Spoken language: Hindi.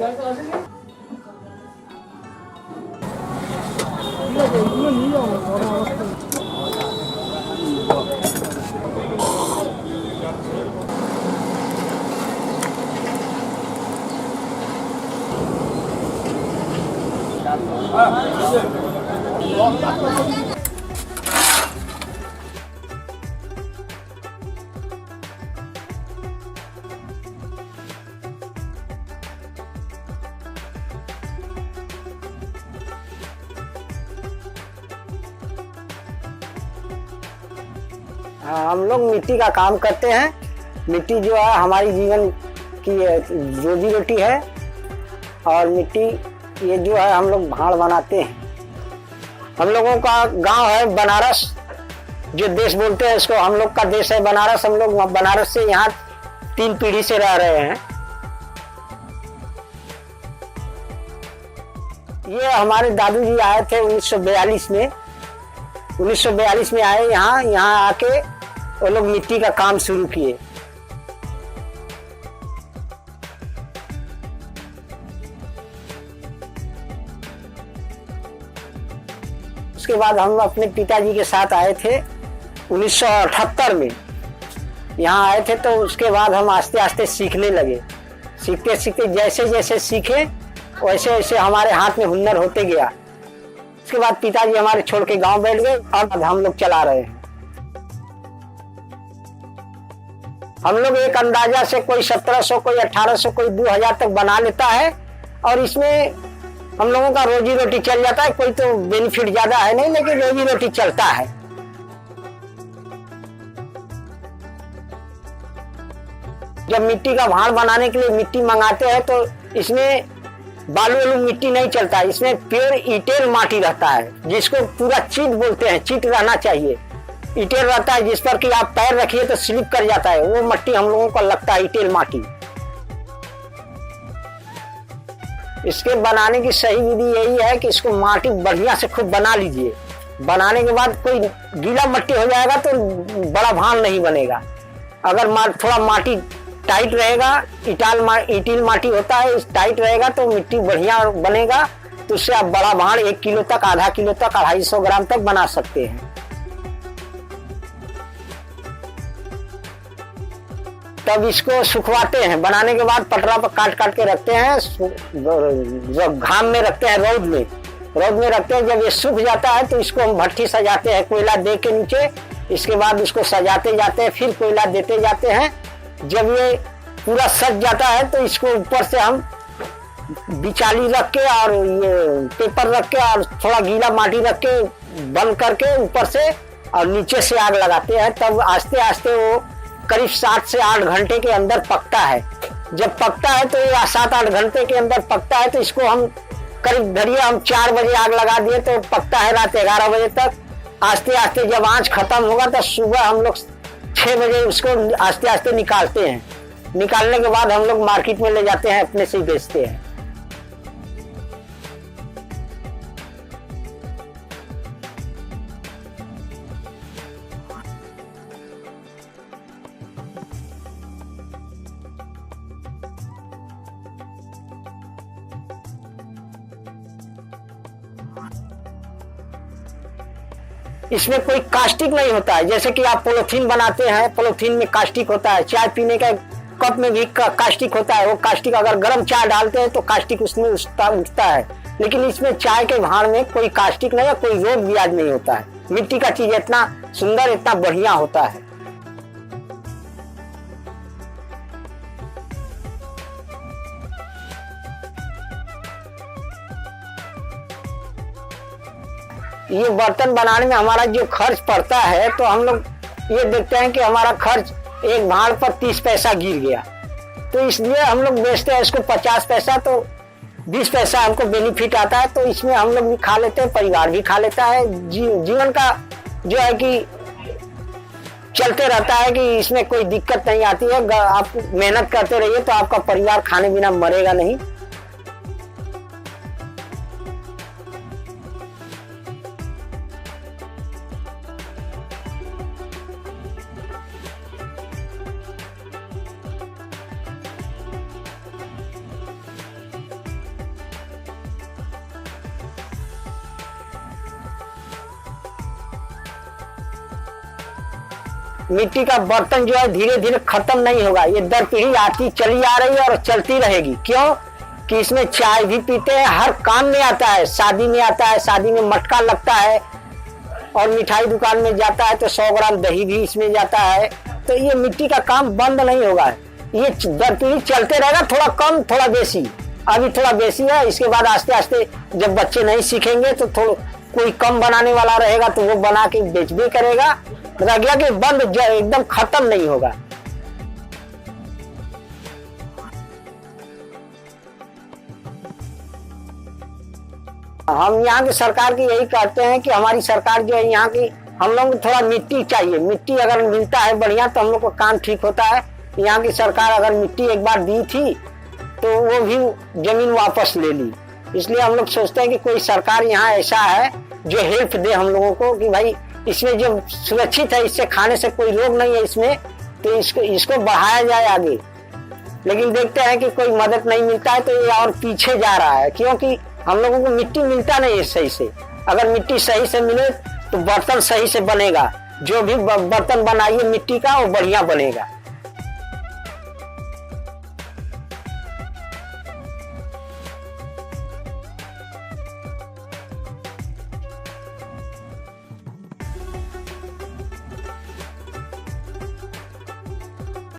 हम लोग मिट्टी का काम करते हैं। मिट्टी जो है हमारी जीवन की रोजी रोटी है। और मिट्टी ये जो है हम लोग भाड़ बनाते हैं। हम लोगों का गांव है बनारस, जो देश बोलते हैं इसको, हम लोग का देश है बनारस। हम लोग बनारस से यहाँ 3 पीढ़ी से रह रहे हैं। ये हमारे दादू जी आए थे 1942 में। 1942 में आए यहाँ आके वो लोग मिट्टी का काम शुरू किए। उसके बाद हम अपने पिताजी के साथ आए थे 1978 में। यहाँ आए थे तो उसके बाद हम आस्ते आस्ते सीखने लगे। सीखते सीखते जैसे जैसे सीखे वैसे वैसे हमारे हाथ में हुनर होते गया। उसके बाद पिताजी हमारे छोड़ के गांव बैठ गए और हम लोग चला रहे हैं। हम लोग एक अंदाजा से कोई 1700, कोई 1800, कोई 2000 तक बना लेता है और इसमें हम लोगों का रोजी रोटी चल जाता है। कोई तो बेनिफिट ज्यादा है नहीं, लेकिन रोजी रोटी चलता है। जब मिट्टी का भाड़ बनाने के लिए मिट्टी मंगाते हैं तो इसमें बालू वालू मिट्टी नहीं चलता है। इसमें प्योर ईटेल माटी रहता है, जिसको पूरा चीट बोलते हैं। चीट रहना चाहिए, ईटेल रहता है जिस पर कि आप पैर रखिए तो स्लिप कर जाता है। वो मिट्टी हम लोगों को लगता है ईटेल माटी। इसके बनाने की सही विधि यही है कि इसको माटी बढ़िया से खूब बना लीजिए। बनाने के बाद कोई गीला मिट्टी हो जाएगा तो बड़ा भाड़ नहीं बनेगा। अगर थोड़ा माटी टाइट रहेगा, ईटील माटी होता है, टाइट रहेगा तो मिट्टी बढ़िया बनेगा। तो उससे आप बड़ा भाड़ 1 किलो तक, आधा किलो तक, 250 ग्राम तक बना सकते हैं। तब इसको सुखवाते हैं। बनाने के बाद पटरा पर काट काट के रखते हैं, घाम में रखते हैं, रौद में रखते हैं। जब ये सूख जाता है तो इसको हम भट्ठी सजाते हैं, कोयला दे के नीचे। इसके बाद उसको सजाते जाते हैं, फिर कोयला देते जाते हैं। जब ये पूरा सज जाता है तो इसको ऊपर से हम बिचाली रख के और ये पेपर रख के और थोड़ा गीला माटी रख के बंद करके ऊपर से और नीचे से आग लगाते हैं। तब आस्ते आस्ते वो करीब 7 से 8 घंटे के अंदर पकता है। जब पकता है तो ये 7-8 घंटे के अंदर पकता है तो इसको हम करीब धरिए हम 4 बजे आग लगा दिए तो पकता है रात 11 बजे तक। आस्ते आस्ते जब आंच खत्म होगा तो सुबह हम लोग 6 बजे उसको आस्ते आस्ते निकालते हैं। निकालने के बाद हम लोग मार्केट में ले जाते हैं, अपने से ही बेचते हैं। इसमें कोई कास्टिक नहीं होता है। जैसे कि आप पॉलीथीन बनाते हैं, पॉलीथीन में कास्टिक होता है। चाय पीने का कप में भी कास्टिक होता है। वो कास्टिक अगर गर्म चाय डालते हैं तो कास्टिक उसमें उठता है। लेकिन इसमें चाय के भाड़ में कोई कास्टिक नहीं है, कोई रोग ब्याज नहीं होता है। मिट्टी का चीज इतना सुंदर, इतना बढ़िया होता है। ये बर्तन बनाने में हमारा जो खर्च पड़ता है तो हम लोग ये देखते हैं कि हमारा खर्च एक भाड़ पर 30 पैसा गिर गया, तो इसलिए हम लोग बेचते हैं इसको 50 पैसा, तो 20 पैसा हमको बेनिफिट आता है। तो इसमें हम लोग भी खा लेते हैं, परिवार भी खा लेता है। जीवन का जो है कि चलते रहता है कि इसमें कोई दिक्कत नहीं आती है। आप मेहनत करते रहिए तो आपका परिवार खाने बिना मरेगा नहीं। मिट्टी का बर्तन जो है धीरे धीरे खत्म नहीं होगा। ये दर पीढ़ी आती चली आ रही है और चलती रहेगी। क्यों कि इसमें चाय भी पीते हैं, हर काम में आता है, शादी में आता है, शादी में मटका लगता है, और मिठाई दुकान में जाता है तो 100 ग्राम दही भी इसमें जाता है। तो ये मिट्टी का काम बंद नहीं होगा, ये दर पीढ़ी चलते रहेगा, थोड़ा कम थोड़ा बेसी। अभी थोड़ा बेसी है, इसके बाद आस्ते आस्ते जब बच्चे नहीं सीखेंगे तो थोड़ा कोई कम बनाने वाला रहेगा तो वो बना के बेच भी करेगा। रह गया कि बंद एकदम खत्म नहीं होगा। हम यहाँ की सरकार की यही कहते हैं कि हमारी सरकार जो है यहाँ की, हम लोग को थोड़ा मिट्टी चाहिए। मिट्टी अगर मिलता है बढ़िया तो हम लोग का काम ठीक होता है। यहाँ की सरकार अगर मिट्टी एक बार दी थी तो वो भी जमीन वापस ले ली। इसलिए हम लोग सोचते हैं कि कोई सरकार यहाँ ऐसा है जो हेल्प दे हम लोगों को कि भाई इसमें जो सुरक्षित है, इससे खाने से कोई रोग नहीं है इसमें, तो इसको बढ़ाया जाए आगे। लेकिन देखते हैं कि कोई मदद नहीं मिलता है तो ये और पीछे जा रहा है, क्योंकि हम लोगों को मिट्टी मिलता नहीं है सही से। अगर मिट्टी सही से मिले तो बर्तन सही से बनेगा। जो भी बर्तन बनाइए मिट्टी का वो बढ़िया बनेगा।